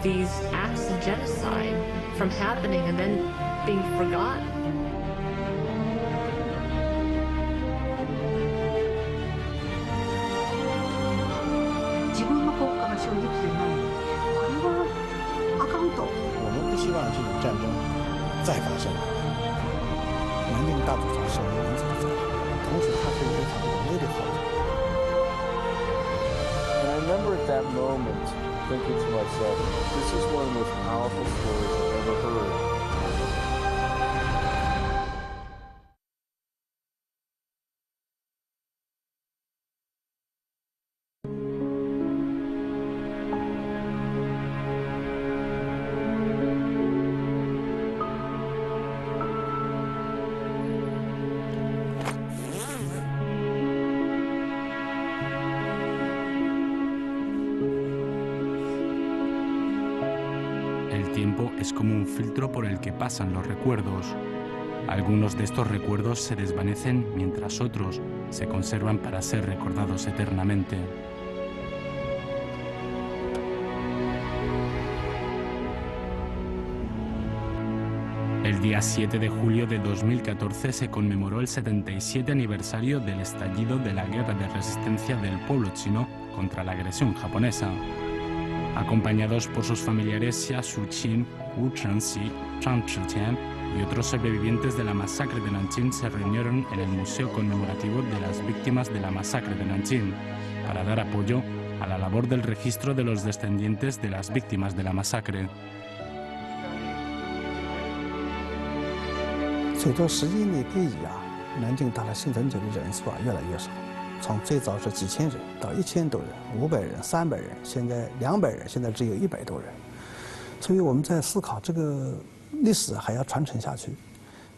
these acts of genocide from happening and then being forgotten. And I remember at that moment thinking to myself, this is one of the most powerful stories I've ever heard. El tiempo es como un filtro por el que pasan los recuerdos. Algunos de estos recuerdos se desvanecen mientras otros se conservan para ser recordados eternamente. El día 7 de julio de 2014 se conmemoró el 77 aniversario del estallido de la guerra de resistencia del pueblo chino contra la agresión japonesa. Acompañados por sus familiares Xia Shuqin, Wu Chengxi, Zhang Zhiqian y otros sobrevivientes de la masacre de Nanjing se reunieron en el Museo Conmemorativo de las Víctimas de la Masacre de Nanjing para dar apoyo a la labor del registro de los descendientes de las víctimas de la masacre. 随着时间的推移南京到了幸存者的人数越来越少，从最早是几千人到1000多人、500人、300人，现在200人，现在只有100多人。所以我们在思考这个历史还要传承下去，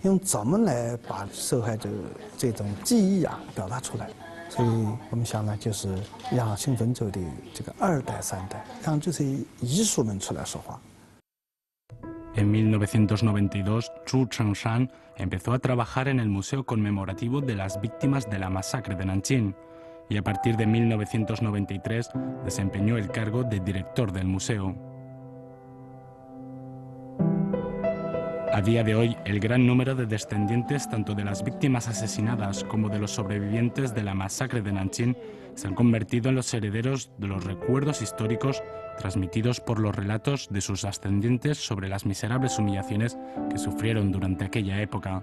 用怎么来把受害者这种记忆表达出来。所以我们想呢，就是让幸存者的这个2代、3代，让这些遗属们出来说话。 En 1992, Zhu Chengshan empezó a trabajar en el Museo Conmemorativo de las Víctimas de la Masacre de Nanjing y a partir de 1993 desempeñó el cargo de director del museo. A día de hoy, el gran número de descendientes tanto de las víctimas asesinadas como de los sobrevivientes de la masacre de Nanjing se han convertido en los herederos de los recuerdos históricos transmitidos por los relatos de sus ascendientes sobre las miserables humillaciones que sufrieron durante aquella época.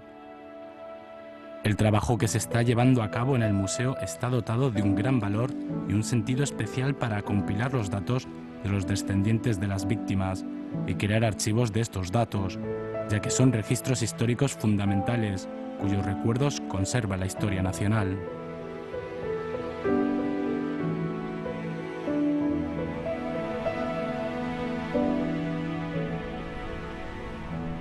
El trabajo que se está llevando a cabo en el museo está dotado de un gran valor y un sentido especial para compilar los datos de los descendientes de las víctimas y crear archivos de estos datos, ya que son registros históricos fundamentales cuyos recuerdos conserva la historia nacional.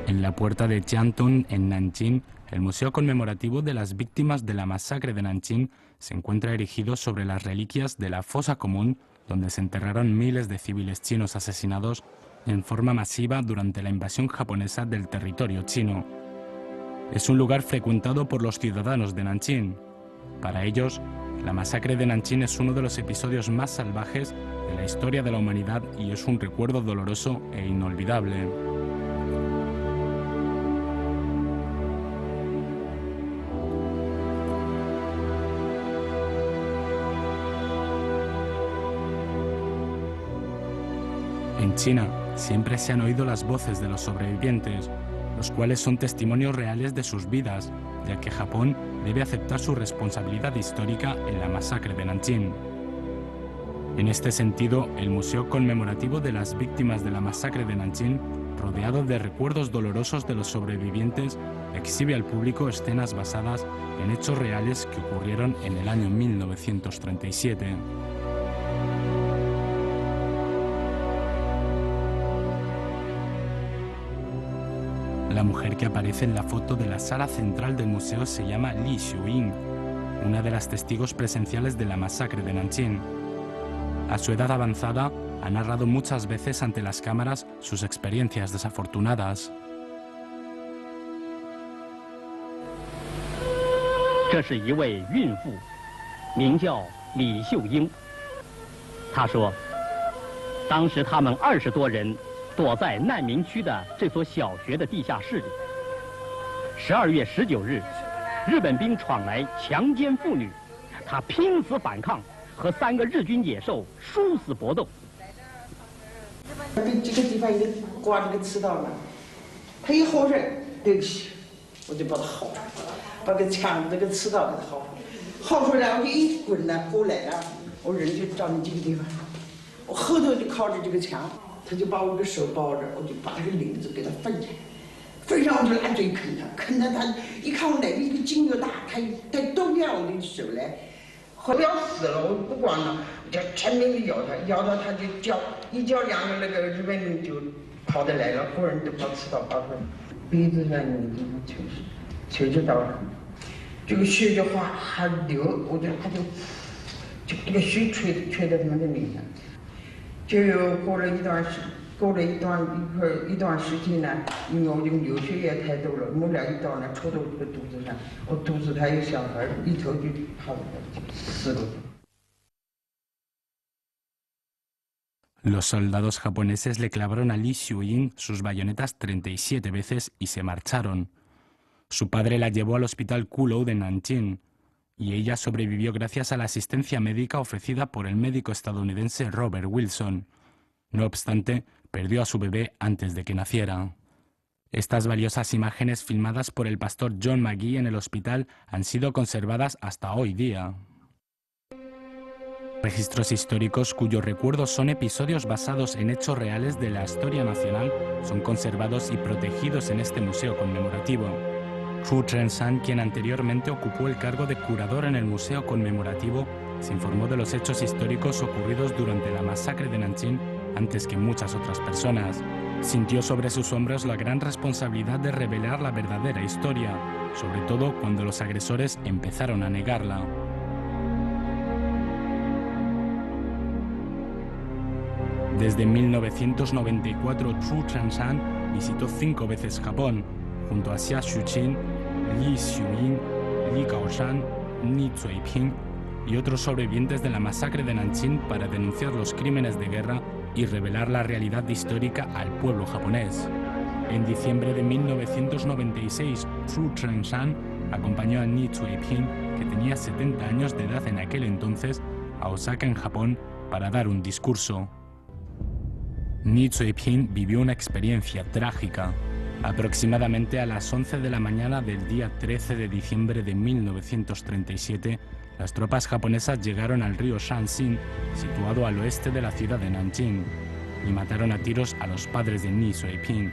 En la puerta de Jiantong, en Nanjing, el Museo Conmemorativo de las Víctimas de la Masacre de Nanjing se encuentra erigido sobre las reliquias de la fosa común, donde se enterraron miles de civiles chinos asesinados en forma masiva durante la invasión japonesa del territorio chino. Es un lugar frecuentado por los ciudadanos de Nanjing. Para ellos, la masacre de Nanjing es uno de los episodios más salvajes de la historia de la humanidad y es un recuerdo doloroso e inolvidable. En China siempre se han oído las voces de los sobrevivientes, los cuales son testimonios reales de sus vidas, ya que Japón debe aceptar su responsabilidad histórica en la masacre de Nanjing. En este sentido, el Museo Conmemorativo de las Víctimas de la Masacre de Nanjing, rodeado de recuerdos dolorosos de los sobrevivientes, exhibe al público escenas basadas en hechos reales que ocurrieron en el año 1937. La mujer que aparece en la foto de la sala central del museo se llama Li Xiuying, una de las testigos presenciales de la masacre de Nanjing. A su edad avanzada, ha narrado muchas veces ante las cámaras sus experiencias desafortunadas. 这是一位孕妇，名叫李秀英。她说，当时他们20多人躲在难民区的这所小学的地下室里。12月19日，日本兵闯来强奸妇女，他拼死反抗，和3个日军野兽殊死搏斗。这个地方一个刮这个刺刀嘛，他一好人，对不起，我就把他薅出来，把个枪这个刺刀给他薅出来，薅出来我就一滚呢，过来了，我人就找你这个地方，我后头就靠着这个枪，他就把我的手抱着，我就把这个领子给他分开，分上我就拿嘴啃他，啃他一看我来的一个劲又大，他动不了我的手来。快要死了，我不管了，我就拼命的咬他他就叫，一叫2个那个日本人就跑得来了，个人都把刺刀拔出来，鼻子上那个地方球刀上，这个血就还流，我就他就这个血吹到他们的脸上，就有过了一段时间呢，因为我这个流血也太多了，抹了一刀呢，戳到我的肚子上，我肚子还有小孩，一头就跑了，4个。Los soldados japoneses le clavaron a Li Xiuying sus bayonetas 37 veces y se marcharon. Su padre la llevó al hospital Kulou de Nanjing y ella sobrevivió gracias a la asistencia médica ofrecida por el médico estadounidense Robert Wilson. No obstante, perdió a su bebé antes de que naciera. Estas valiosas imágenes filmadas por el pastor John McGee en el hospital han sido conservadas hasta hoy día. Registros históricos cuyos recuerdos son episodios basados en hechos reales de la historia nacional son conservados y protegidos en este museo conmemorativo. Zhu Chenshan, quien anteriormente ocupó el cargo de curador en el museo conmemorativo, se informó de los hechos históricos ocurridos durante la masacre de Nanjing antes que muchas otras personas. Sintió sobre sus hombros la gran responsabilidad de revelar la verdadera historia, sobre todo cuando los agresores empezaron a negarla. Desde 1994, Zhu Chenshan visitó 5 veces Japón, junto a Xia Xuqin, Li Xiuying, Li Gaoshan, Ni Zuiping y otros sobrevivientes de la masacre de Nanjing para denunciar los crímenes de guerra y revelar la realidad histórica al pueblo japonés. En diciembre de 1996, Zhu Chenshan acompañó a Ni Zuiping, que tenía 70 años de edad en aquel entonces, a Osaka, en Japón, para dar un discurso. Ni Zuiping vivió una experiencia trágica. Aproximadamente a las 11 de la mañana del día 13 de diciembre de 1937, las tropas japonesas llegaron al río Shanxin, situado al oeste de la ciudad de Nanjing, y mataron a tiros a los padres de Ni Zuiping,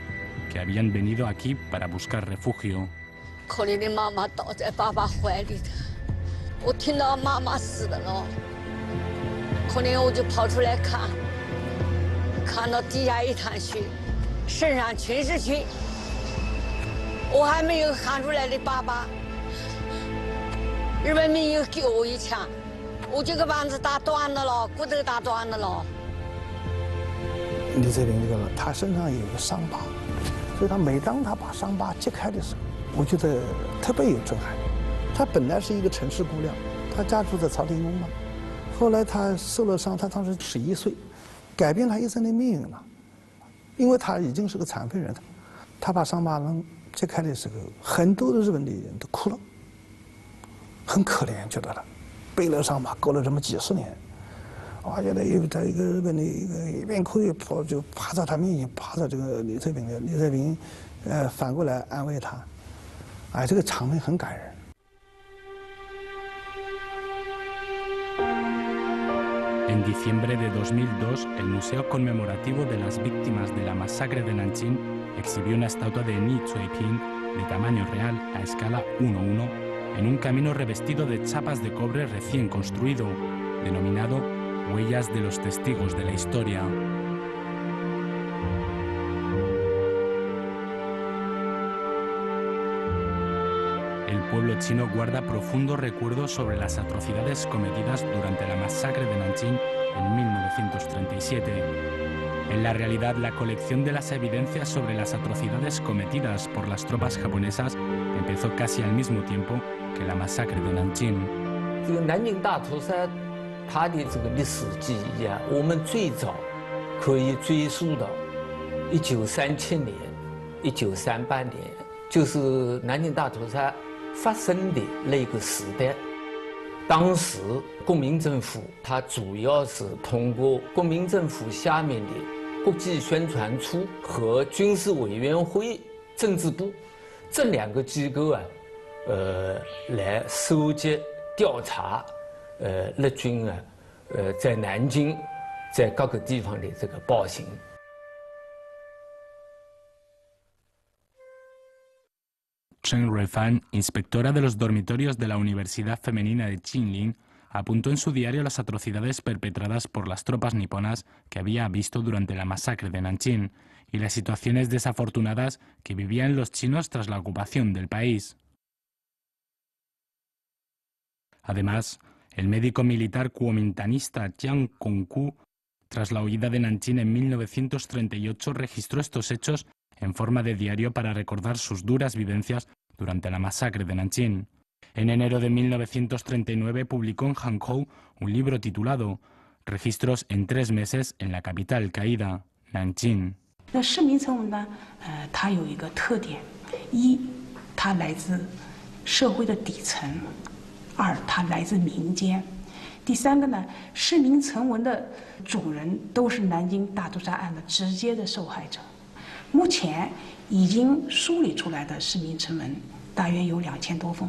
que habían venido aquí para buscar refugio.李泽林这个，他身上有个伤疤，所以他每当他把伤疤揭开的时候，我觉得特别有震撼。他本来是一个城市姑娘，她家住在朝天宫嘛，后来她受了伤，她当时11岁，改变她一生的命运了，因为她已经是个残废人。她把伤疤揭开的时候，很多的日本的人都哭了，很可怜，觉得了，背了伤疤，过了这么几十年。我觉得有在一个日本的一边哭一跑，就趴在他面前，趴在这个李泽平，李泽平，反过来安慰他，哎，这个场面很感人。En diciembre de 2002, el Museo Conmemorativo de las Víctimas de la Masacre de Nanjing exhibió una estatua de Ni Zuiping de tamaño real a escala 1:1 en un camino revestido de chapas de cobre recién construido, denominado Huellas de los Testigos de la Historia. El pueblo chino guarda profundos recuerdos sobre las atrocidades cometidas durante la masacre de Nanjing en 1937. En la realidad, la colección de las evidencias sobre las atrocidades cometidas por las tropas japonesas empezó casi al mismo tiempo que la masacre de Nanjing. 这个南京大屠杀，它的这个历史记忆啊，我们最早可以追溯到1937年、1938年，就是南京大屠杀发生的那个时代。当时国民政府它主要是通过国民政府下面的国际宣传处和军事委员会政治部这2个机构来收集调查日军在南京在各个地方的这个暴行。Chen Ruifan, inspectora de los dormitorios de la Universidad Femenina de Jinling, apuntó en su diario las atrocidades perpetradas por las tropas niponas que había visto durante la masacre de Nanjing y las situaciones desafortunadas que vivían los chinos tras la ocupación del país. Además, el médico militar kuomintanista Jiang Kongku, tras la huida de Nanjing en 1938, registró estos hechos en forma de diario para recordar sus duras vivencias durante la masacre de Nanjing. En enero de 1939 publicó en Hangzhou un libro titulado Registros en 3 meses en la capital caída, Nanjing. 那市民成文呢，它有一个特点：一，它来自社会的底层；二，它来自民间；第三个呢，市民成文的主人都是南京大屠杀案的直接的受害者。目前已经梳理出来的市民成文大约有2000多封。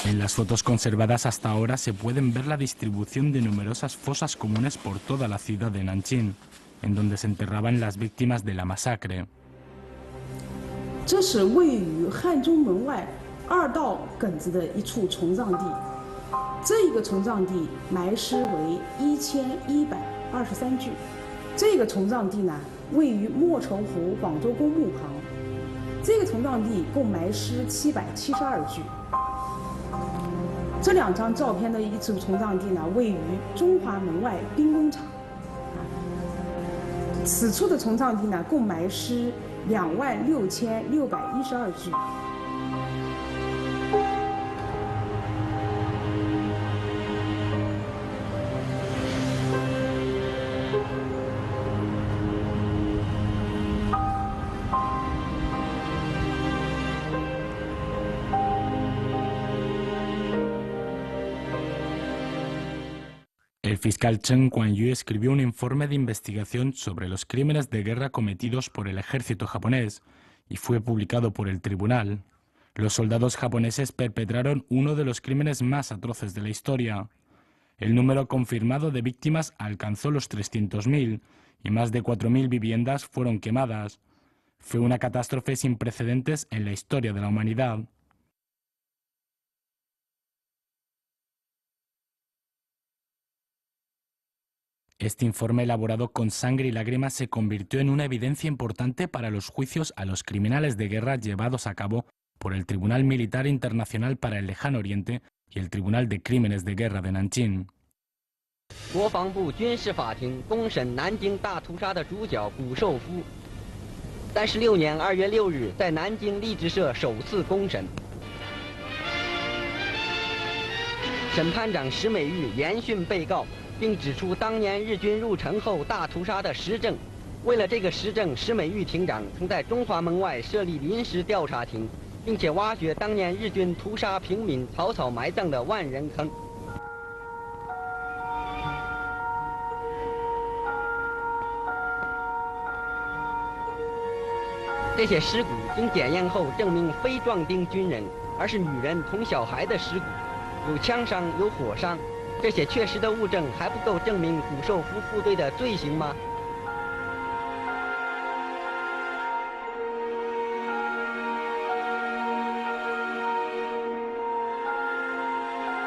En las fotos conservadas hasta ahora se pueden ver la distribución de numerosas fosas comunes por toda la ciudad de Nanjing, en donde se enterraban las víctimas de la masacre. 这是位于汉中门外2道埂子的一处从葬地，这个从葬地埋尸为1123具。这个从葬地呢，位于莫愁湖广州公墓旁。这个从葬地共埋尸772具。 这2张照片的一处从葬地呢，位于中华门外兵工厂。此处的从葬地呢，共埋尸26612具。 El fiscal Chen Kuan-yu escribió un informe de investigación sobre los crímenes de guerra cometidos por el ejército japonés y fue publicado por el tribunal. Los soldados japoneses perpetraron uno de los crímenes más atroces de la historia. El número confirmado de víctimas alcanzó los 300.000 y más de 4.000 viviendas fueron quemadas. Fue una catástrofe sin precedentes en la historia de la humanidad. Este informe elaborado con sangre y lágrimas se convirtió en una evidencia importante para los juicios a los criminales de guerra llevados a cabo por el Tribunal Militar Internacional para el Lejano Oriente y el Tribunal de Crímenes de Guerra de Nanjing. 国防部军事法庭公审南京大屠杀的主角谷寿夫。36年2月6日，在南京励志社首次公审。审判长石美玉严讯被告，并指出当年日军入城后大屠杀的实证。为了这个实证，石美玉庭长曾在中华门外设立临时调查庭，并且挖掘当年日军屠杀平民、草草埋葬的万人坑。 这些尸骨经检验后证明非壮丁军人，而是女人同小孩的尸骨，有枪伤，有火伤。这些确实的物证还不够证明谷寿夫部队的罪行吗？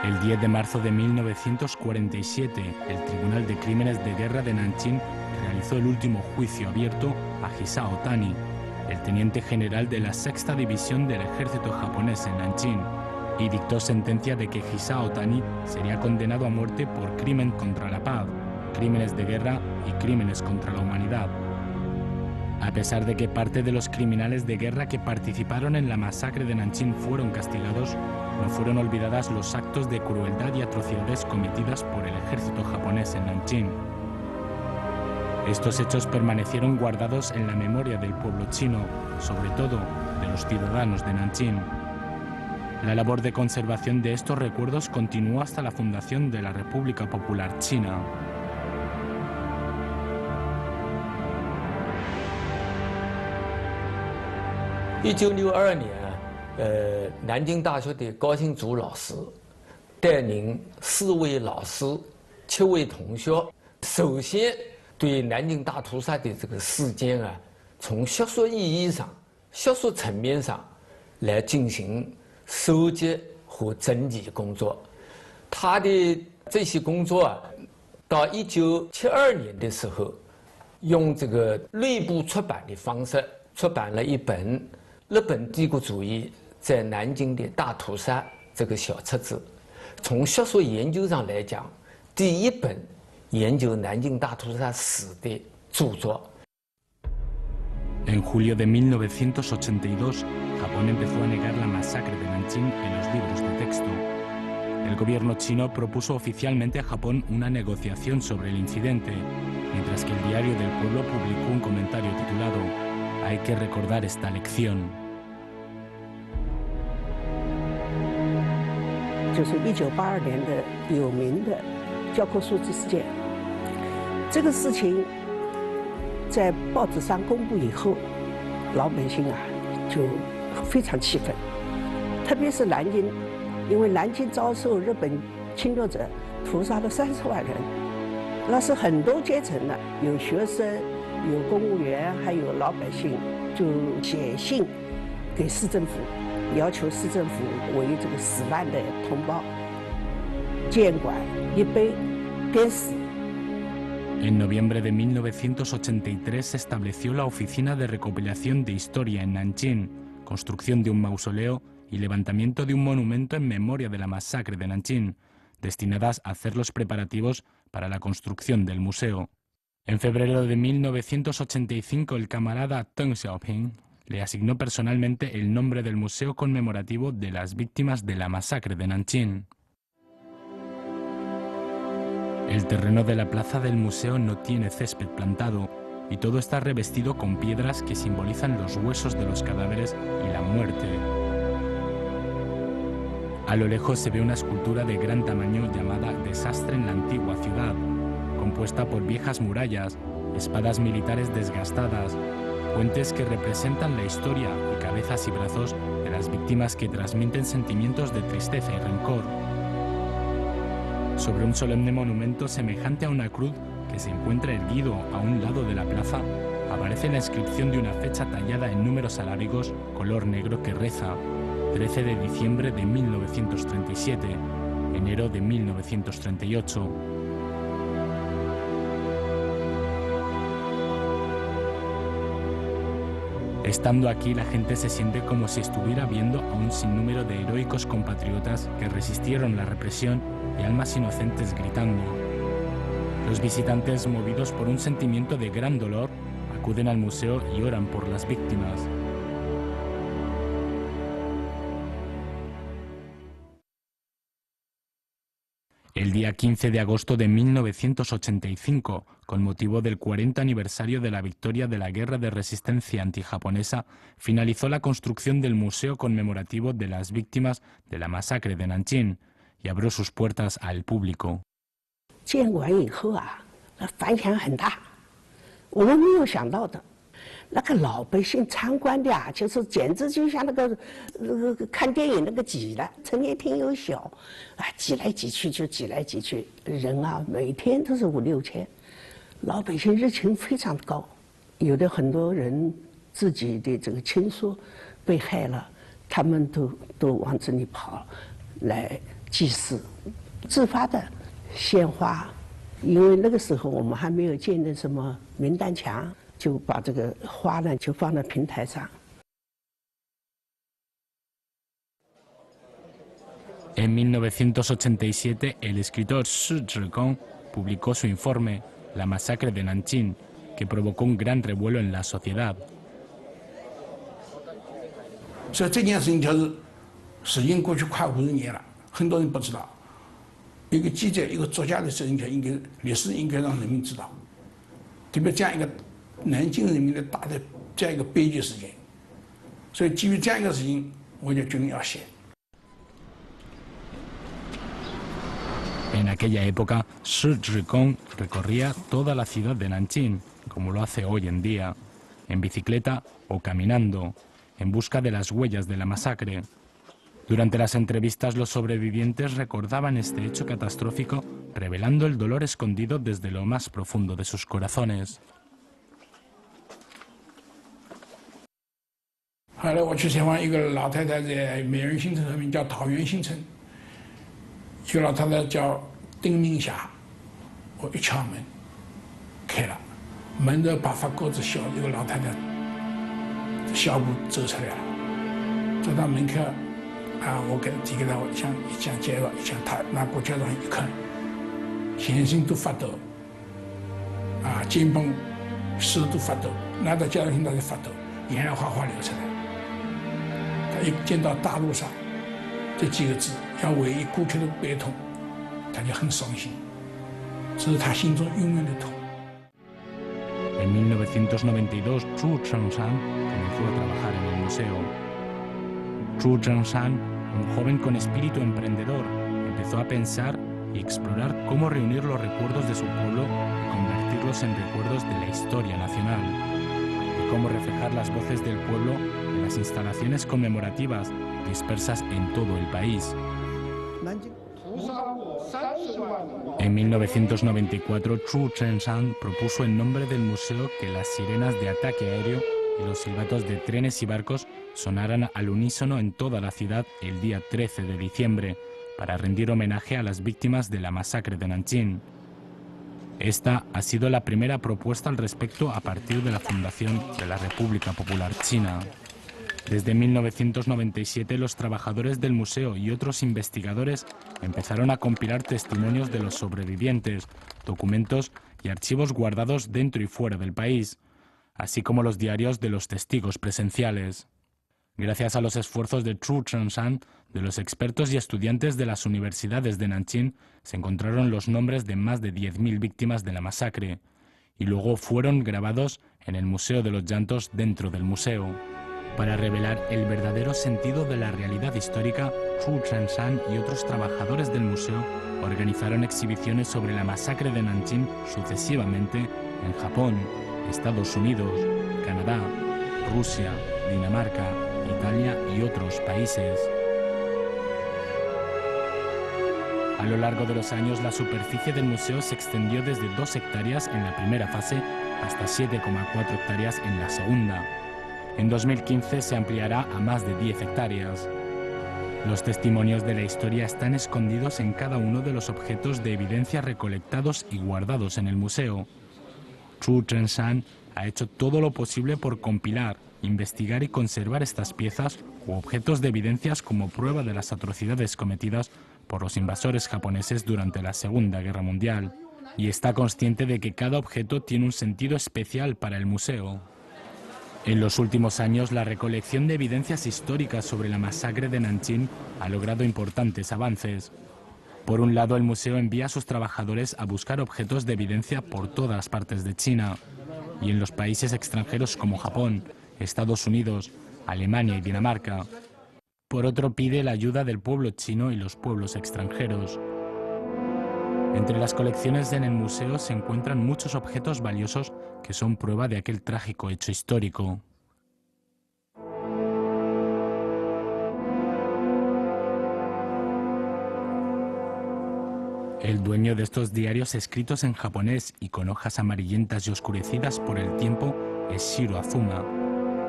El 10 de marzo de 1947, el Tribunal de Crímenes de Guerra de Nanjing realizó el último juicio abierto a Hisao Tani, el teniente general de la 6ª División del Ejército japonés en Nanjing, y dictó sentencia de que Hisao Tani sería condenado a muerte por crimen contra la paz, crímenes de guerra y crímenes contra la humanidad. A pesar de que parte de los criminales de guerra que participaron en la masacre de Nanjing fueron castigados, no fueron olvidadas los actos de crueldad y atrocidades cometidas por el ejército japonés en Nanjing. Estos hechos permanecieron guardados en la memoria del pueblo chino, sobre todo de los ciudadanos de Nanjing. La labor de conservación de estos recuerdos continuó hasta la fundación de la República Popular China. 1962年，南京大学的高新竹老师带领4位老师、7位同学，首先对南京大屠杀的这个事件啊，从学术意义上、学术层面上来进行收集和整理工作。他的这些工作啊，到1972年的时候，用这个内部出版的方式出版了一本《日本帝国主义在南京的大屠杀》这个小册子。从学术研究上来讲，第一本研究南京大屠杀史的著作。En julio de 1982, Japón empezó a negar la masacre de Nanjing en los libros de texto. El gobierno chino propuso oficialmente a Japón una negociación sobre el incidente, mientras que el Diario del Pueblo publicó un comentario titulado «Hay que recordar esta lección». 就是1982年的有名的教科书之事件。这个事情在报纸上公布以后，老百姓啊就非常气愤，特别是南京，因为南京遭受日本侵略者屠杀了30万人，那是很多阶层的，有学生、有公务员，还有老百姓，就写信给市政府。 要求市政府为这个死难的同胞监管一杯鞭死。En noviembre de 1983 se estableció la Oficina de Recopilación de Historia en Nanjing, construcción de un mausoleo y levantamiento de un monumento en memoria de la masacre de Nanjing, destinadas a hacer los preparativos para la construcción del museo. En febrero de 1985 el camarada Deng Xiaoping le asignó personalmente el nombre del museo conmemorativo de las víctimas de la masacre de Nanjing. El terreno de la plaza del museo no tiene césped plantado y todo está revestido con piedras que simbolizan los huesos de los cadáveres y la muerte. A lo lejos se ve una escultura de gran tamaño llamada Desastre en la antigua ciudad, compuesta por viejas murallas, espadas militares desgastadas, puentes que representan la historia y cabezas y brazos de las víctimas que transmiten sentimientos de tristeza y rencor. Sobre un solemne monumento semejante a una cruz que se encuentra erguido a un lado de la plaza, aparece la inscripción de una fecha tallada en números arábigos color negro que reza 13 de diciembre de 1937, enero de 1938. Estando aquí, la gente se siente como si estuviera viendo a un sinnúmero de heroicos compatriotas que resistieron la represión y almas inocentes gritando. Los visitantes, movidos por un sentimiento de gran dolor, acuden al museo y oran por las víctimas. El día 15 de agosto de 1985, con motivo del 40 aniversario de la victoria de la Guerra de Resistencia antijaponesa, finalizó la construcción del Museo Conmemorativo de las Víctimas de la Masacre de Nanjing y abrió sus puertas al público. 建完以后啊，那反响很大，我们没有想到的。那个老百姓参观的啊，就是简直就像那个看电影那个挤的，陈年厅又小，啊，挤来挤去就挤来挤去，人啊每天都是5、6千，老百姓热情非常高，有的很多人自己的这个亲属被害了，他们都往这里跑来祭祀，自发的献花，因为那个时候我们还没有建的什么名单墙。 就把这个花呢，就放在平台上。En 1987, el escritor Shi Zhigong publicó su informe La masacre de Nanjing que provocó un gran revuelo en la sociedad. 所以这件事情是已经过去快50年了，很多人不知道。一个记者、一个作家的责任应该历史应该让人民知道，特别这样一个南京人民的大的这样一个悲剧事件。所以基于这样一个事情，我就决定要写。 En aquella época, Shi Zhikong recorría toda la ciudad de Nanjing, como lo hace hoy en día, en bicicleta o caminando, en busca de las huellas de la masacre. Durante las entrevistas, los sobrevivientes recordaban este hecho catastrófico, revelando el dolor escondido desde lo más profundo de sus corazones. 后来我去采访一个老太太，在美人新城上面叫桃源新城，一个老太太叫丁明霞，我一敲门，开了，门的把发锅子小，一个老太太小步走出来了，走到门口，我递给她一箱介绍，她拿过介绍一看，全身都发抖，肩膀、手都发抖，拿到介绍信她就发抖，眼泪哗哗流出来。 他一见到大陆上这几个字，要唯一过去的悲痛，他就很伤心，这是他心中永远的痛。En 1992, Zhu Zhengshan comenzó a trabajar en el museo. Zhu Zhengshan, un joven con espíritu emprendedor, empezó a pensar y explorar cómo reunir los recuerdos de su pueblo y convertirlos en recuerdos de la historia nacional, y cómo reflejar las voces del pueblo en las instalaciones conmemorativas dispersas en todo el país. En 1994, Zhu Zhengshan propuso en nombre del museo que las sirenas de ataque aéreo y los silbatos de trenes y barcos sonaran al unísono en toda la ciudad el día 13 de diciembre, para rendir homenaje a las víctimas de la masacre de Nanjing. Esta ha sido la primera propuesta al respecto a partir de la fundación de la República Popular China. Desde 1997, los trabajadores del museo y otros investigadores empezaron a compilar testimonios de los sobrevivientes, documentos y archivos guardados dentro y fuera del país, así como los diarios de los testigos presenciales. Gracias a los esfuerzos de Zhu Zhengshan, de los expertos y estudiantes de las universidades de Nanjing, se encontraron los nombres de más de 10.000 víctimas de la masacre, y luego fueron grabados en el Museo de los Llantos dentro del museo. Para revelar el verdadero sentido de la realidad histórica, Zhu Zhengshan y otros trabajadores del museo organizaron exhibiciones sobre la masacre de Nanjing sucesivamente en Japón, Estados Unidos, Canadá, Rusia, Dinamarca, Italia y otros países. A lo largo de los años, la superficie del museo se extendió desde 2 hectáreas en la primera fase hasta 7,4 hectáreas en la segunda. En 2015 se ampliará a más de 10 hectáreas. Los testimonios de la historia están escondidos en cada uno de los objetos de evidencia recolectados y guardados en el museo. Zhu Zhengshan ha hecho todo lo posible por compilar, investigar y conservar estas piezas u objetos de evidencias como prueba de las atrocidades cometidas por los invasores japoneses durante la Segunda Guerra Mundial, y está consciente de que cada objeto tiene un sentido especial para el museo. En los últimos años, la recolección de evidencias históricas sobre la masacre de Nanjing ha logrado importantes avances. Por un lado, el museo envía a sus trabajadores a buscar objetos de evidencia por todas partes de China y en los países extranjeros como Japón, Estados Unidos, Alemania y Dinamarca. Por otro, pide la ayuda del pueblo chino y los pueblos extranjeros. Entre las colecciones en el museo se encuentran muchos objetos valiosos que son prueba de aquel trágico hecho histórico. El dueño de estos diarios escritos en japonés y con hojas amarillentas y oscurecidas por el tiempo es Shiro Azuma,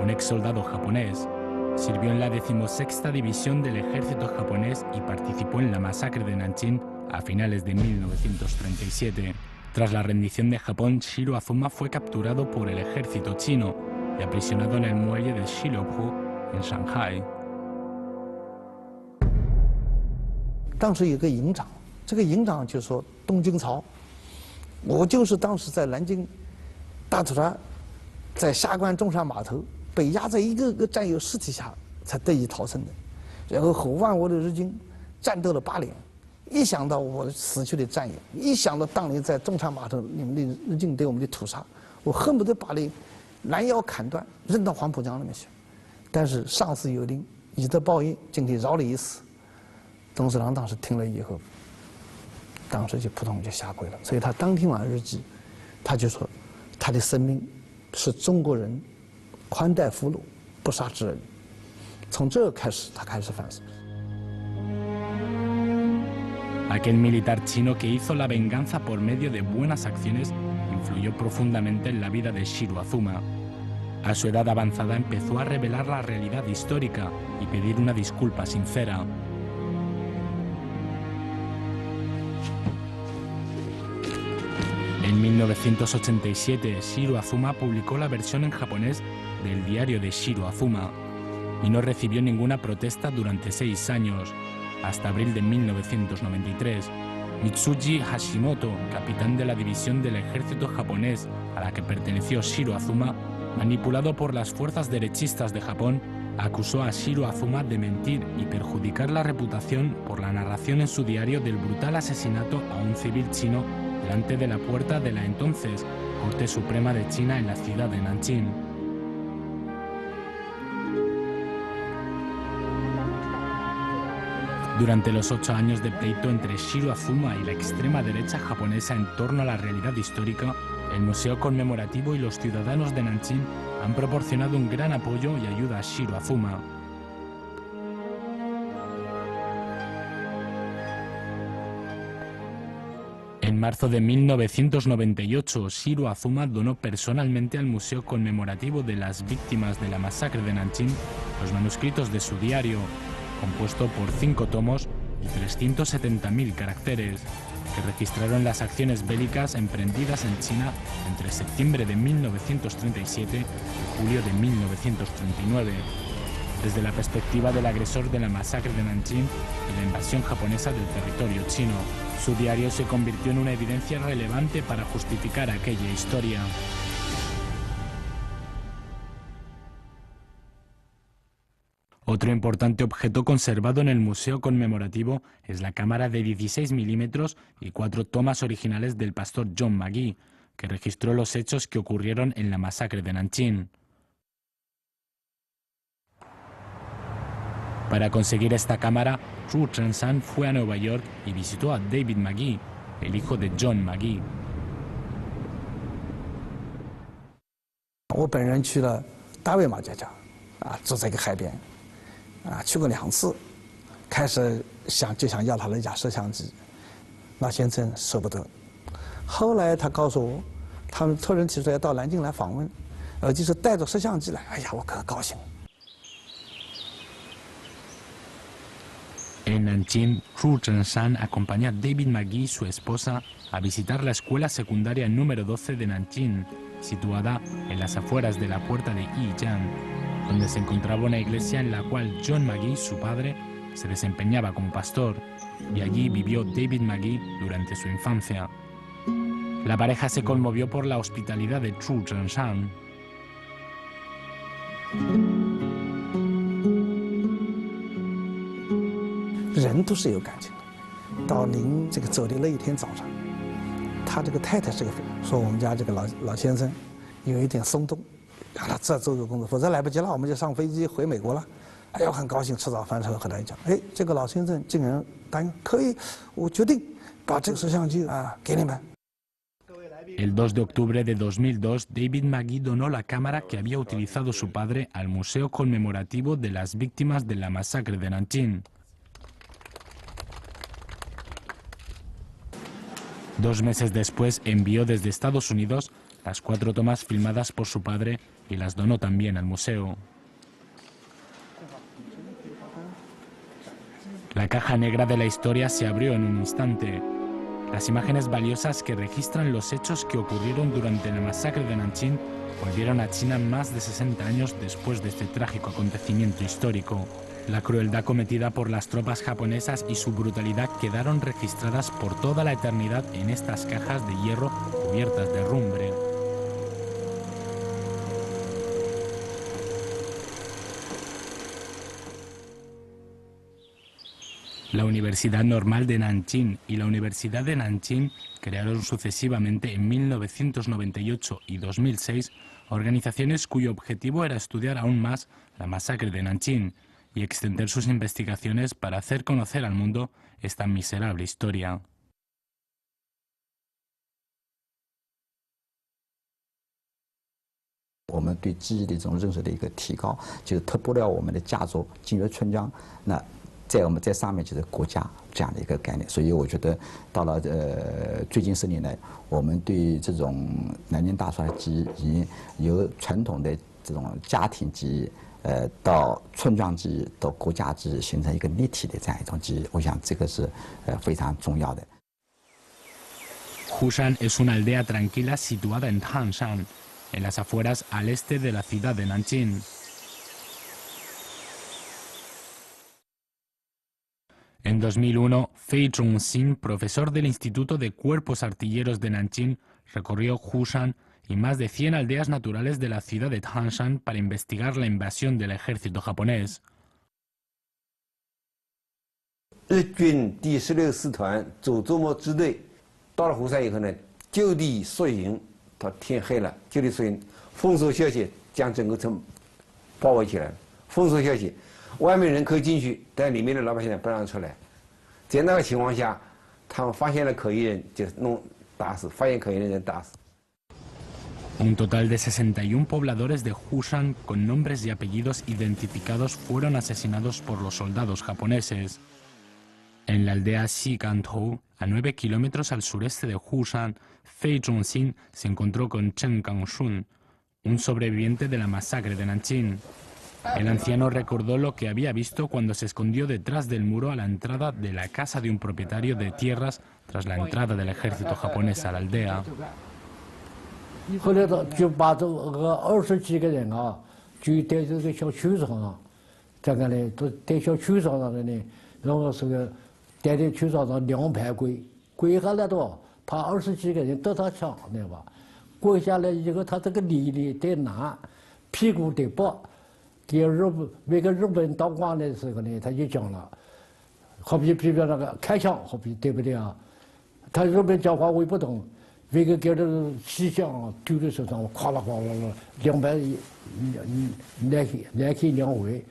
un ex soldado japonés. Sirvió en la 16ª División del Ejército japonés y participó en la masacre de Nanjing a finales de 1937. Tras la rendición de Japón, Shiro Azuma fue capturado por el ejército chino y aprisionado en el muelle de Shiloppo, en Shanghai. 当时有个营长，这个营长就说：“东京曹，我就是当时在南京大屠杀在下关中山码头被压在一个个战友尸体下才得以逃生的，然后和万倭的日军战斗了8年。一想到我死去的战友，一想到当年在中山码头你们的日军对我们的屠杀，我恨不得把你拦腰砍断，扔到黄浦江里面去。但是上司有令，以德报怨，今天饶你一死。董事长当时听了以后，当时就扑通就下跪了。所以他当天晚上日记，他就说，他的生命是中国人宽待俘虏，不杀之恩。从这开始，他开始反思。Aquel militar chino que hizo la venganza por medio de buenas acciones influyó profundamente en la vida de Shiro Azuma. A su edad avanzada empezó a revelar la realidad histórica y pedir una disculpa sincera. En 1987, Shiro Azuma publicó la versión en japonés del diario de Shiro Azuma y no recibió ninguna protesta durante 6 años. Hasta abril de 1993, Mitsuji Hashimoto, capitán de la división del ejército japonés a la que perteneció Shiro Azuma, manipulado por las fuerzas derechistas de Japón, acusó a Shiro Azuma de mentir y perjudicar la reputación por la narración en su diario del brutal asesinato a un civil chino delante de la puerta de la entonces Corte Suprema de China en la ciudad de Nanjing. Durante los 8 años de pleito entre Shiro Azuma y la extrema derecha japonesa en torno a la realidad histórica, el Museo Conmemorativo y los ciudadanos de Nanjing han proporcionado un gran apoyo y ayuda a Shiro Azuma. En marzo de 1998, Shiro Azuma donó personalmente al Museo Conmemorativo de las Víctimas de la Masacre de Nanjing los manuscritos de su diario, compuesto por 5 tomos y 370.000 caracteres, que registraron las acciones bélicas emprendidas en China entre septiembre de 1937 y julio de 1939, desde la perspectiva del agresor de la masacre de Nanjing y la invasión japonesa del territorio chino. Su diario se convirtió en una evidencia relevante para justificar aquella historia. Otro importante objeto conservado en el Museo Conmemorativo es la cámara de 16 milímetros y 4 tomas originales del pastor John Magee, que registró los hechos que ocurrieron en la masacre de Nanjing. Para conseguir esta cámara, Zhu Zhenshan fue a Nueva York y visitó a David Magee, el hijo de John Magee. 我本人去了大卫马家家，住在一个海边。 去过2次，开始就想要他那架摄像机，老先生舍不得。后来他告诉我，他们突然提出要到南京来访问，就是带着摄像机来，哎呀，我可高兴。En Nanjing, Zhu Zhenshan acompañó a David Magee y su esposa a visitar la escuela secundaria número 12 de Nanjing, situada en las afueras de la puerta de Yijiang, donde se encontraba una iglesia en la cual John Magee, su padre, se desempeñaba como pastor, y allí vivió David Magee durante su infancia. La pareja se conmovió por la hospitalidad de Zhu Zhenshan.人都是有感情的。到临这个走的那一天早上，他这个太太是个说我们家这个老先生有一点松动。 让他再做个工作，否则来不及了，我们就上飞机回美国了。哎呀，我很高兴，吃早饭之后和他讲，哎，这个老先生竟然答应可以，我决定把这个摄像机给你们。El 2 de octubre de 2002, David Magee donó la cámara que había utilizado su padre al Museo Conmemorativo de las Víctimas de la Masacre de Nanjing. 2 meses después envió desde Estados Unidos las 4 tomas filmadas por su padre y las donó también al museo. La caja negra de la historia se abrió en un instante. Las imágenes valiosas que registran los hechos que ocurrieron durante la masacre de Nanjing volvieron a China más de 60 años después de este trágico acontecimiento histórico. La crueldad cometida por las tropas japonesas y su brutalidad quedaron registradas por toda la eternidad en estas cajas de hierro cubiertas de herrumbre. La Universidad Normal de Nanjing y la Universidad de Nanjing crearon sucesivamente en 1998 y 2006 organizaciones cuyo objetivo era estudiar aún más la masacre de Nanjing y extender sus investigaciones para hacer conocer al mundo esta miserable historia.我们对记忆的这种认识的一个提高，就是突破了我们的家族金岳村庄，那我们在上面就是国家这样的一个概念。所以我觉得到了最近10年来，我们对这种南京大屠杀记忆，由传统的这种家庭记忆，到村庄记忆，到国家记忆，形成一个立体的这样一种记忆。我想这个是非常重要的。Hushan es una aldea tranquila situada en Tangshan, en las afueras al este de la ciudad de Nanjing. En 2001, Fei Zhongxin, profesor del Instituto de Cuerpos Artilleros de Nanjing, recorrió Hushan y más de 100 aldeas naturales de la ciudad de Tangshan para investigar la invasión del ejército japonés. 日军第16师团走周末支队到了湖山以后呢，就地宿营，到天黑了就地宿营，封锁消息，将整个城包围起来，封锁消息。 外面人可以进去，但里面的老百姓不让出来。在那个情况下，他们发现了可疑人，就打死；发现可疑的人打死。 Un total de 61 pobladores de Hushan con nombres y apellidos identificados fueron asesinados por los soldados japoneses. En la aldea Xikantou, a 9 kilómetros al sureste de Hushan, Fei Zhongxin se encontró con Chen Kangshun, un sobreviviente de la masacre de Nanjing. El anciano recordó lo que había visto cuando se escondió detrás del muro a la entrada de la casa de un propietario de tierras tras la entrada del ejército japonés a la aldea. 后来就把这个20几个人啊，就在这个小区上啊，这个呢，都在小区上的呢，然后是个在这区上2排跪下来的，他20几个人都他抢，知道吧？跪下来以后，他这个脸在南，屁股在北。 给那个日本当官的时候呢，他就讲了，好比那个开枪，好比对不对啊？他日本讲话我也不懂，那个给这个气枪丢在手上，咵啦咵啦200来回2回，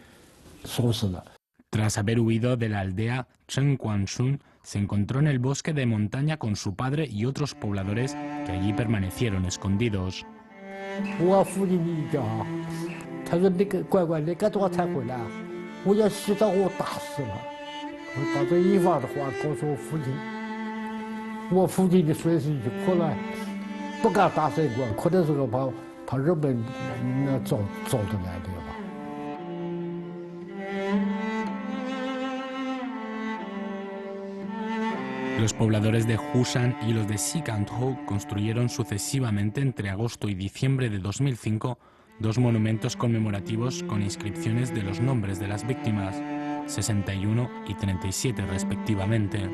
说死了。 Tras haber huido de la aldea, Chen Guangshun se encontró en el bosque de montaña con su padre y otros pobladores que allí permanecieron escondidos. 我父亲一讲。 他说：“那个乖乖，你干多少才回来？我要洗澡，我打死了。”我把这一番的话告诉我父亲，我父亲的随时就哭了，不敢大声过，哭的时候怕日本那找着来的吧。 Los pobladores de Hushan y los de Xikantou construyeron sucesivamente entre agosto y diciembre de 2005 2 monumentos conmemorativos con inscripciones de los nombres de las víctimas, 61 y 37 respectivamente.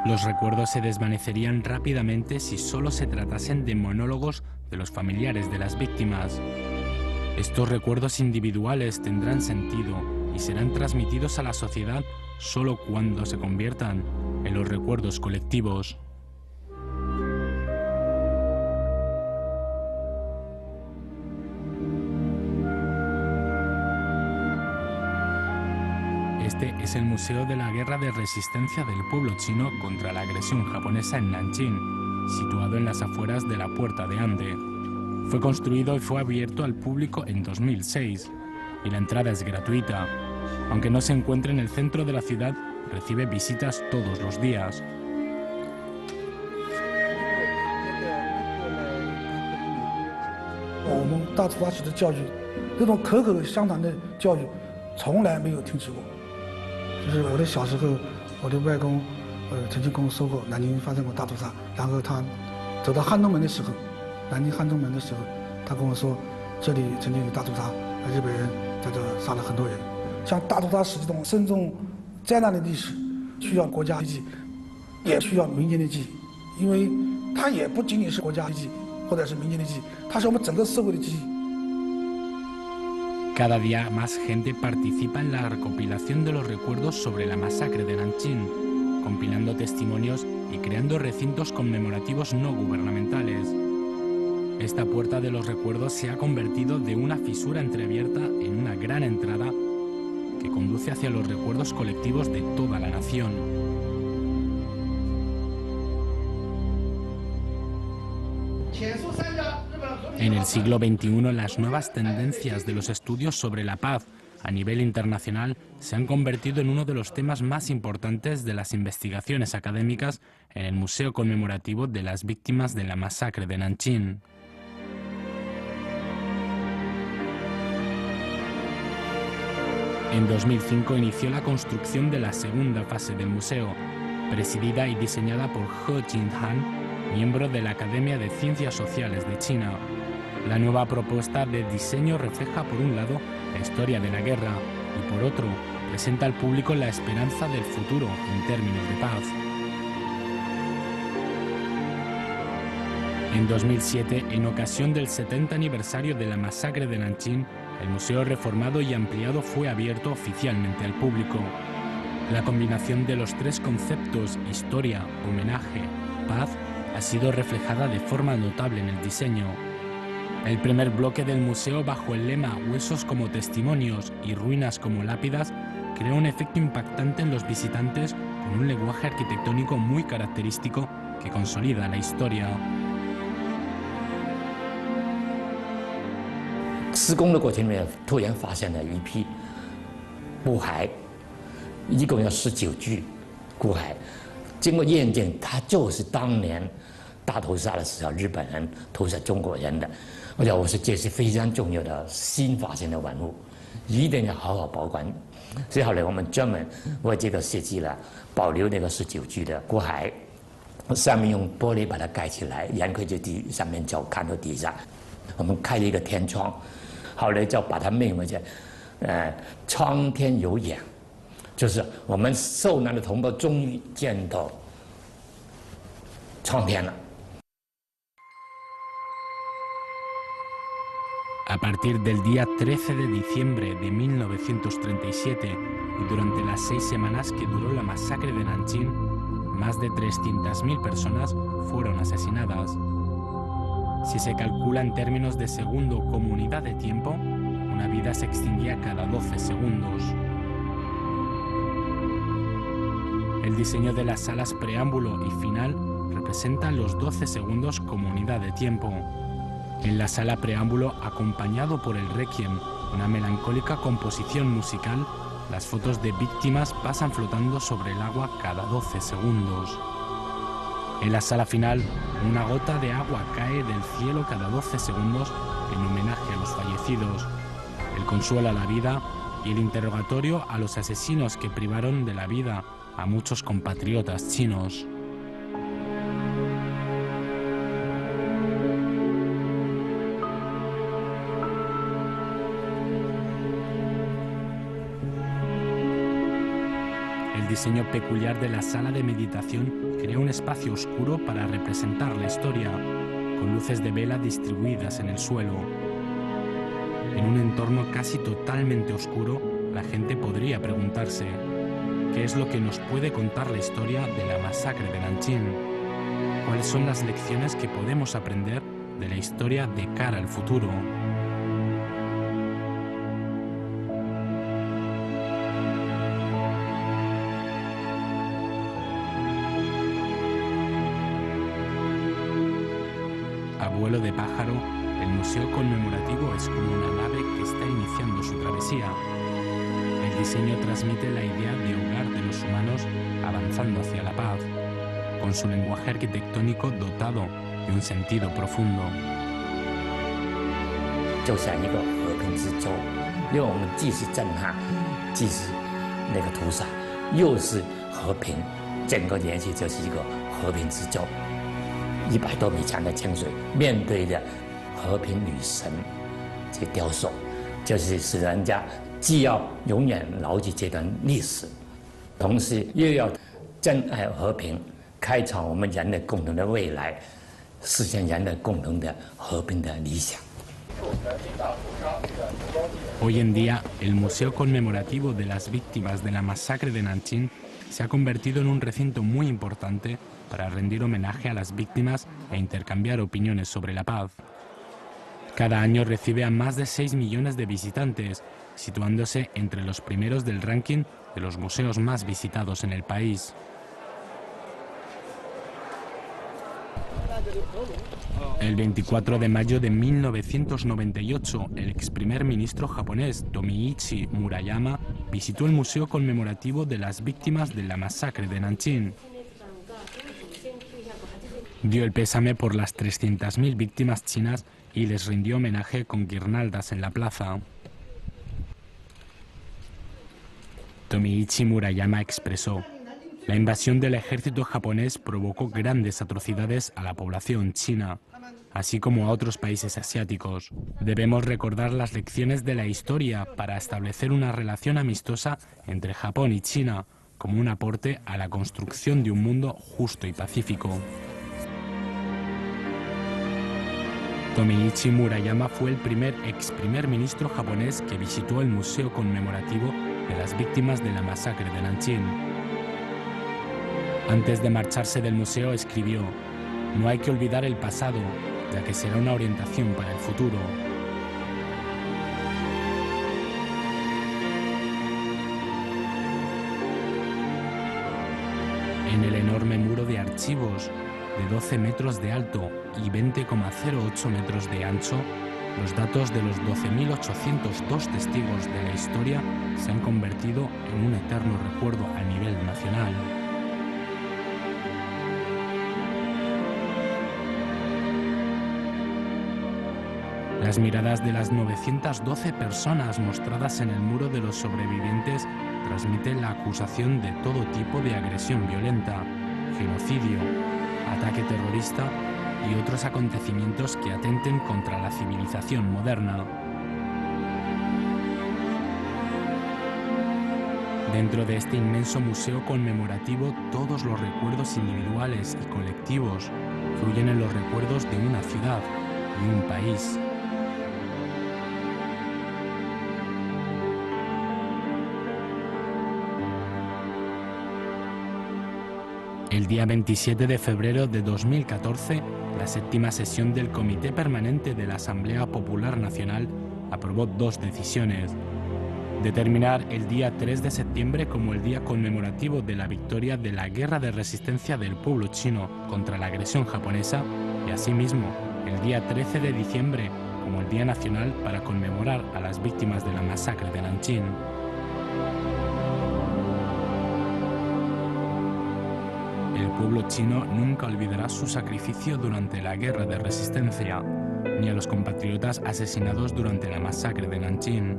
Los recuerdos se desvanecerían rápidamente si solo se tratasen de monólogos de los familiares de las víctimas. Estos recuerdos individuales tendrán sentido y serán transmitidos a la sociedad solo cuando se conviertan en los recuerdos colectivos. Este es el Museo de la Guerra de Resistencia del pueblo chino contra la agresión japonesa en Nanjing, situado en las afueras de la Puerta de Ande. Fue construido y fue abierto al público en 2006 y la entrada es gratuita. Aunque no se encuentre en el centro de la ciudad, recibe visitas todos los días. 我们大屠杀时的教育，这种口口相传的教育，从来没有停止过。就是我的小时候，我的外公，曾经跟我说过，南京发生过大屠杀。然后他走到汉中门的时候，南京汉中门的时候，他跟我说，这里曾经有大屠杀，日本人在这杀了很多人。 像大屠杀是这种深重灾难的历史，需要国家记忆，也需要民间的记忆，因为它也不仅仅是国家记忆，或者是民间的记忆，它是我们整个社会的记忆。 Cada día más gente participa en la recopilación de los recuerdos sobre la masacre de Nanjing, compilando testimonios y creando recintos conmemorativos no gubernamentales. Esta puerta de los recuerdos se ha convertido de una fisura entreabierta en una gran entrada que conduce hacia los recuerdos colectivos de toda la nación. En el siglo XXI, las nuevas tendencias de los estudios sobre la paz a nivel internacional se han convertido en uno de los temas más importantes de las investigaciones académicas en el Museo Conmemorativo de las Víctimas de la Masacre de Nanjing. En 2005 inició la construcción de la segunda fase del museo, presidida y diseñada por He Jinghan, miembro de la Academia de Ciencias Sociales de China. La nueva propuesta de diseño refleja, por un lado, la historia de la guerra y, por otro, presenta al público la esperanza del futuro en términos de paz. En 2007, en ocasión del 70 aniversario de la masacre de Nanjing, el museo reformado y ampliado fue abierto oficialmente al público. La combinación de los tres conceptos, historia, homenaje, paz, ha sido reflejada de forma notable en el diseño. El primer bloque del museo, bajo el lema Huesos como testimonios y ruinas como lápidas, crea un efecto impactante en los visitantes con un lenguaje arquitectónico muy característico que consolida la historia. 施工的过程里面，突然发现了一批骨骸，一共有19具骨骸。经过验证，它就是当年大屠杀的时候日本人屠杀中国人的。我说这是非常重要的新发现的文物，一定要好好保管。所以后来我们专门为这个设计了保留那个19具的骨骸，上面用玻璃把它盖起来，人可以在上面就看到底下。我们开了一个天窗。 后来就把它命名为苍天有眼，就是我们受难的同胞终于见到苍天了。 A partir del día 13 de diciembre de 1937 y durante las 6 semanas que duró la masacre de Nanjing, más de 300.000 personas fueron asesinadas. Si se calcula en términos de segundo como unidad de tiempo, una vida se extinguía cada 12 segundos. El diseño de las salas preámbulo y final representa los 12 segundos como unidad de tiempo. En la sala preámbulo, acompañado por el requiem, una melancólica composición musical, las fotos de víctimas pasan flotando sobre el agua cada 12 segundos. En la sala final, una gota de agua cae del cielo cada 12 segundos en homenaje a los fallecidos, el consuelo a la vida y el interrogatorio a los asesinos que privaron de la vida a muchos compatriotas chinos. El diseño peculiar de la sala de meditación crea un espacio oscuro para representar la historia, con luces de vela distribuidas en el suelo. En un entorno casi totalmente oscuro, la gente podría preguntarse, ¿qué es lo que nos puede contar la historia de la masacre de Nanjing? ¿Cuáles son las lecciones que podemos aprender de la historia de cara al futuro? A vuelo de pájaro, el Museo Conmemorativo es como una nave que está iniciando su travesía. El diseño transmite la idea de hogar de los humanos avanzando hacia la paz, con su lenguaje arquitectónico dotado de un sentido profundo. 就像一个和平之舟，因为我们既是震撼，既是那个屠杀，又是和平，整个联系就是一个和平之舟。100多米长的清水，面对着和平女神这个雕塑，就是使人家既要永远牢记这段历史，同时又要珍爱和平，开创我们人类共同的未来。实现人类共同的和平的理想。 Hoy en día, el Museo Conmemorativo de las Víctimas de la Masacre de Nanjing se ha convertido en un recinto muy importante para rendir homenaje a las víctimas e intercambiar opiniones sobre la paz. Cada año recibe a más de 6 millones de visitantes, situándose entre los primeros del ranking de los museos más visitados en el país. El 24 de mayo de 1998, el ex primer ministro japonés Tomiichi Murayama visitó el Museo Conmemorativo de las Víctimas de la Masacre de Nanjing. Dio el pésame por las 300.000 víctimas chinas y les rindió homenaje con guirnaldas en la plaza. Tomiichi Murayama expresó: la invasión del ejército japonés provocó grandes atrocidades a la población china, así como a otros países asiáticos. Debemos recordar las lecciones de la historia para establecer una relación amistosa entre Japón y China, como un aporte a la construcción de un mundo justo y pacífico. Tomiichi Murayama fue el ex primer ministro japonés que visitó el Museo Conmemorativo de las Víctimas de la Masacre de Nanjing. Antes de marcharse del museo escribió: no hay que olvidar el pasado, ya que será una orientación para el futuro. En el enorme muro de archivos, de 12 metros de alto y 20,08 metros de ancho, los datos de los 12.802 testigos de la historia se han convertido en un eterno recuerdo a nivel nacional. Las miradas de las 912 personas mostradas en el muro de los sobrevivientes transmiten la acusación de todo tipo de agresión violenta, genocidio, ataque terrorista y otros acontecimientos que atenten contra la civilización moderna. Dentro de este inmenso museo conmemorativo, todos los recuerdos individuales y colectivos fluyen en los recuerdos de una ciudad y un país. El día 27 de febrero de 2014, la séptima sesión del Comité Permanente de la Asamblea Popular Nacional aprobó dos decisiones: determinar el día 3 de septiembre como el día conmemorativo de la victoria de la guerra de resistencia del pueblo chino contra la agresión japonesa y asimismo el día 13 de diciembre como el Día Nacional para conmemorar a las víctimas de la masacre de Nanjing. El pueblo chino nunca olvidará su sacrificio durante la guerra de resistencia, ni a los compatriotas asesinados durante la masacre de Nanjing.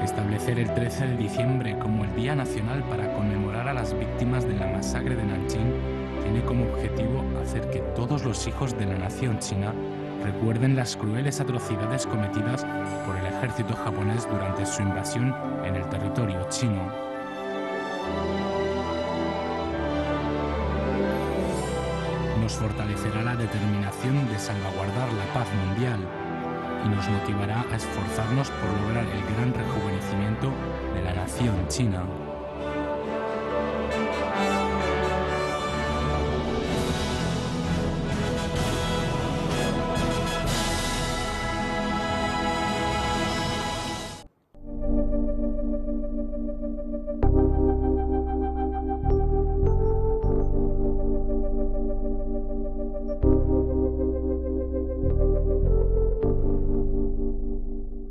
Establecer el 13 de diciembre como el Día Nacional para conmemorar a las víctimas de la masacre de Nanjing tiene como objetivo hacer que todos los hijos de la nación china recuerden las crueles atrocidades cometidas por el ejército japonés durante su invasión en el territorio chino. Nos fortalecerá la determinación de salvaguardar la paz mundial y nos motivará a esforzarnos por lograr el gran rejuvenecimiento de la nación china.